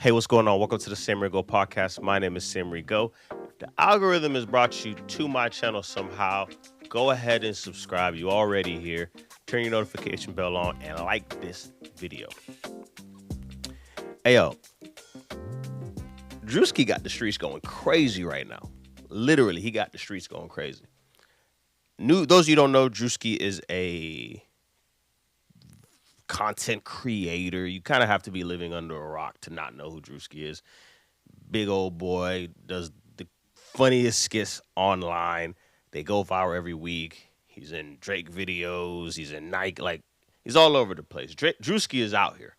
Hey, what's going on? Welcome to the Sam Go podcast. My name is Sam Go. The algorithm has brought you to my channel somehow. Go ahead and subscribe. You already here. Turn your notification bell on and like this video. Hey, yo, Druski got the streets going crazy right now. Literally, he got the streets going crazy. Those of you who don't know, Druski is a content creator. You kind of have to be living under a rock to not know who Druski is. Big old boy, does the funniest skits online. They go viral every week. He's in Drake videos. He's in Nike. He's all over the place. Druski is out here.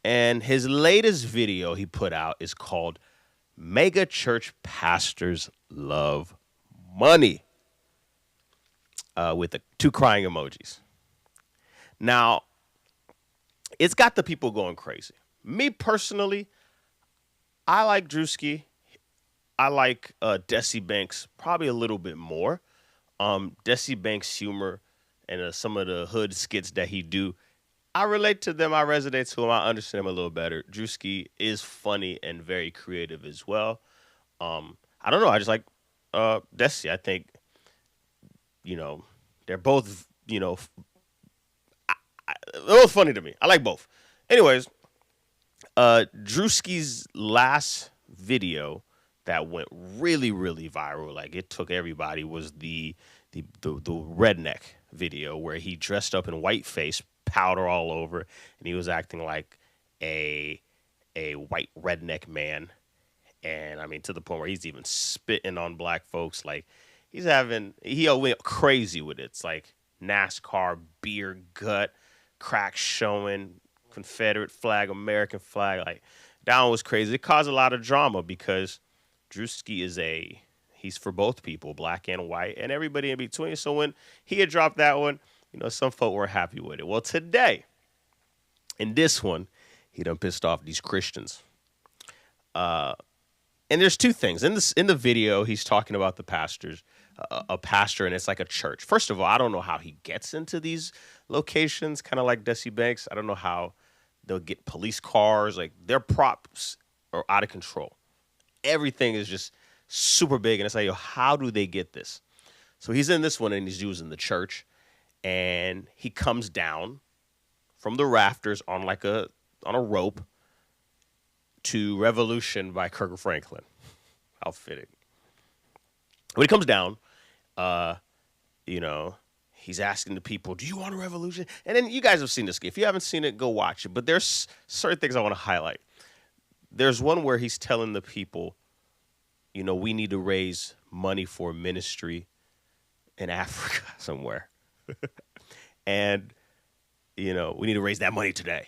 And his latest video he put out is called Mega Church Pastors Love Money, with the two crying emojis. Now, it's got the people going crazy. Me personally, I like Druski. I like Desi Banks probably a little bit more. Desi Banks' humor and some of the hood skits that he do, I relate to them. I resonate to them. I understand them a little better. Druski is funny and very creative as well. I don't know. I just like Desi. I think, they're both, they're both funny to me. I like both. Anyways, Druski's last video that went really, really viral, like it took everybody, was the redneck video where he dressed up in whiteface, powder all over, and he was acting like a white redneck man. And I mean, to the point where he's even spitting on black folks. Like he went crazy with it. It's like NASCAR, beer gut, crack showing, Confederate flag, American flag. Like, that one was crazy. It caused a lot of drama because Druski he's for both people, black and white, and everybody in between. So when he had dropped that one, some folk were happy with it. Well, today, in this one, he done pissed off these Christians. And there's two things. In the video, he's talking about the pastors, a pastor, and it's like a church. First of all, I don't know how he gets into these locations, kind of like Desi Banks. I don't know how they'll get police cars. Like, their props are out of control. Everything is just super big, and it's like, yo, how do they get this? So he's in this one, and he's using the church, and he comes down from the rafters on a rope to Revolution by Kirk Franklin. How fitting. When he comes down, he's asking the people, do you want a revolution? And then you guys have seen this. If you haven't seen it, go watch it. But there's certain things I want to highlight. There's one where he's telling the people, we need to raise money for ministry in Africa somewhere. And, we need to raise that money today.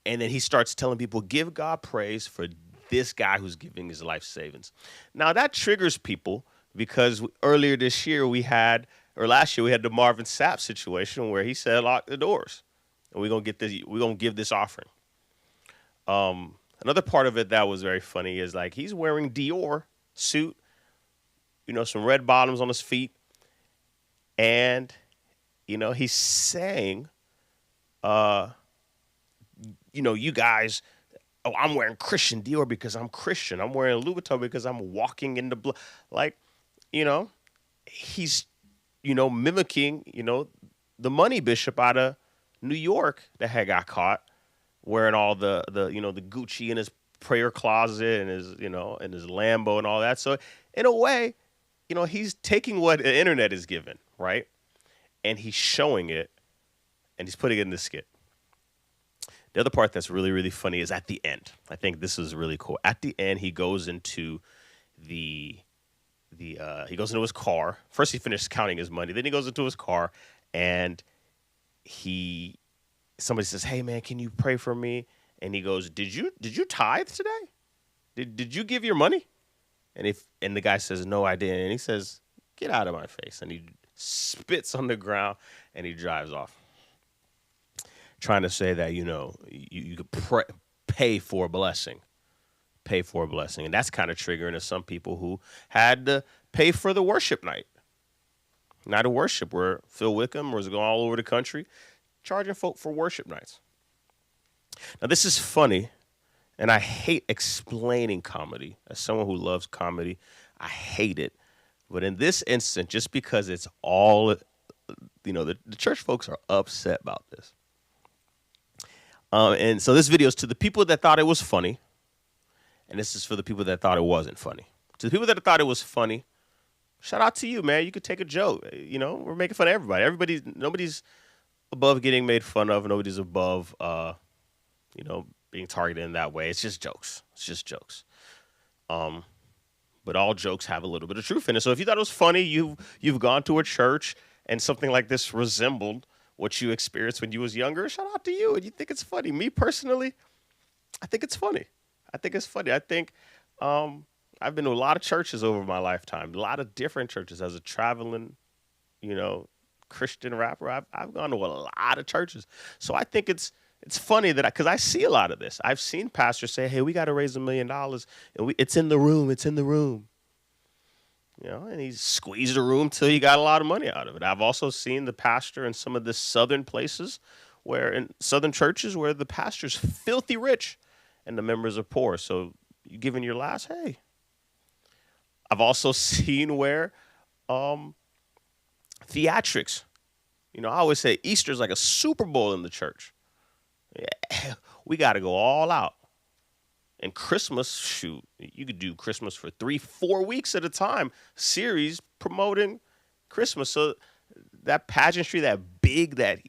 And then he starts telling people, give God praise for this guy who's giving his life savings. Now, that triggers people because earlier this year last year we had the Marvin Sapp situation where he said, lock the doors and we're going to give this offering. Another part of it that was very funny is like he's wearing Dior suit, some red bottoms on his feet. And, he's saying, you guys, I'm wearing Christian Dior because I'm Christian. I'm wearing Louis Vuitton because I'm walking in the blood. Like, he's, mimicking, the money bishop out of New York that had got caught wearing all the Gucci in his prayer closet and his, and his Lambo and all that. So in a way, he's taking what the internet is given, right? And he's showing it and he's putting it in the skit. The other part that's really, really funny is at the end. I think this is really cool. At the end, he goes into he goes into his car. First, he finishes counting his money. Then he goes into his car, and somebody says, "Hey, man, can you pray for me?" And he goes, "Did you tithe today? Did you give your money?" And the guy says, "No, I didn't." And he says, "Get out of my face!" And he spits on the ground and he drives off, trying to say that, you could pay for a blessing. Pay for a blessing. And that's kind of triggering to some people who had to pay for the worship night. Night of worship where Phil Wickham was going all over the country charging folk for worship nights. Now, this is funny And I hate explaining comedy. As someone who loves comedy, I hate it. But in this instant, just because it's all, the church folks are upset about this. And so this video is to the people that thought it was funny, and this is for the people that thought it wasn't funny. To the people that thought it was funny, shout out to you, man. You could take a joke. We're making fun of everybody. Nobody's above getting made fun of. Nobody's above, being targeted in that way. It's just jokes. But all jokes have a little bit of truth in it. So if you thought it was funny, you've gone to a church and something like this resembled what you experienced when you was younger, shout out to you. And you think it's funny. Me personally, I think it's funny. I think I've been to a lot of churches over my lifetime, a lot of different churches as a traveling, Christian rapper. I've gone to a lot of churches. So I think it's funny that because I see a lot of this. I've seen pastors say, hey, we got to raise $1 million. And it's in the room. And he squeezed the room till he got a lot of money out of it. I've also seen the pastor in some of the southern places in southern churches where the pastor's filthy rich and the members are poor. So you giving your last, hey. I've also seen where theatrics, I always say Easter's like a Super Bowl in the church. Yeah, we got to go all out. And Christmas, shoot, you could do Christmas for 3-4 weeks at a time, series promoting Christmas. So that pageantry, that big, that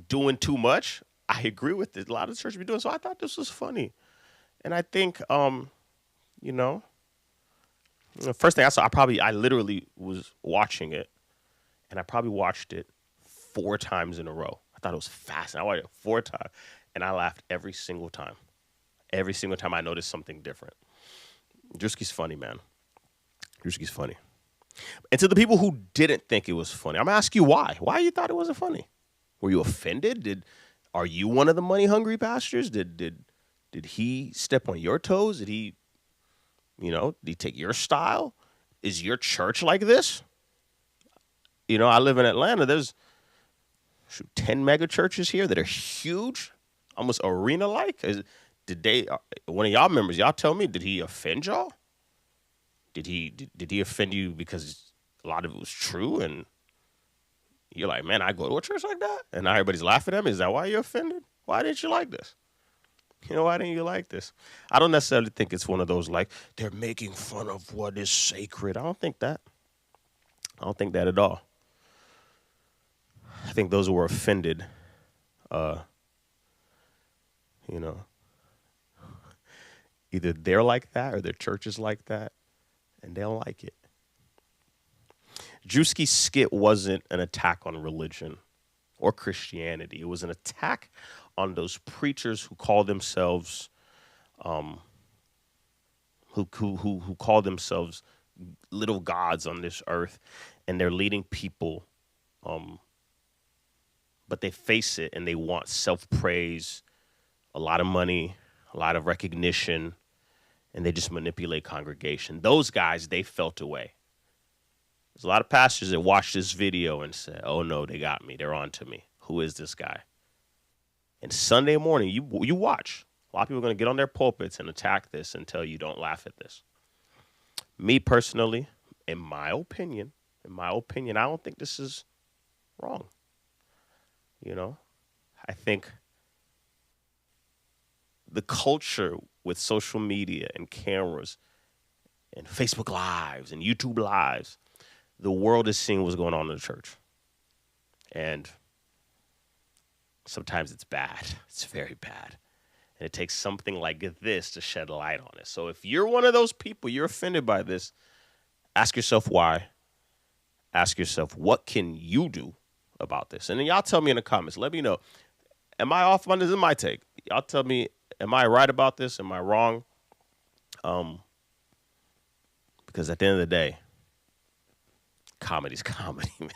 doing too much, I agree with it. A lot of the church be doing. So I thought this was funny. And I think, the first thing I saw, I literally was watching it, and I probably watched it 4 times in a row. I thought it was fascinating. I watched it 4 times, and I laughed every single time. Every single time I noticed something different. Druski's funny, man. Druski's funny. And to the people who didn't think it was funny, I'm going to ask you why. Why you thought it wasn't funny? Were you offended? Are you one of the money-hungry pastors? Did he step on your toes? Did he take your style? Is your church like this? I live in Atlanta. There's 10 mega churches here that are huge, almost arena-like. One of y'all members, y'all tell me, did he offend y'all? Did he offend you because a lot of it was true and you're like, man, I go to a church like that? And now everybody's laughing at me. Is that why you're offended? Why didn't you like this? Why didn't you like this? I don't necessarily think it's one of those like, they're making fun of what is sacred. I don't think that. I don't think that at all. I think those who were offended, either they're like that or their church is like that, and they don't like it. Druski's skit wasn't an attack on religion or Christianity. It was an attack on those preachers who call themselves, who call themselves little gods on this earth, and they're leading people, but they face it and they want self-praise, a lot of money, a lot of recognition, and they just manipulate congregation. Those guys, they felt away. There's a lot of pastors that watch this video and say, oh no, they got me. They're on to me. Who is this guy? And Sunday morning, you watch. A lot of people are going to get on their pulpits and attack this and tell you don't laugh at this. Me personally, in my opinion, I don't think this is wrong. I think the culture with social media and cameras and Facebook Lives and YouTube Lives, the world is seeing what's going on in the church. And sometimes it's bad. It's very bad. And it takes something like this to shed light on it. So if you're one of those people, you're offended by this, ask yourself why. Ask yourself, what can you do about this? And then y'all tell me in the comments. Let me know. Am I off on this? This is my take. Y'all tell me, am I right about this? Am I wrong? Because at the end of the day, comedy's comedy, man.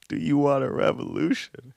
Do you want a revolution?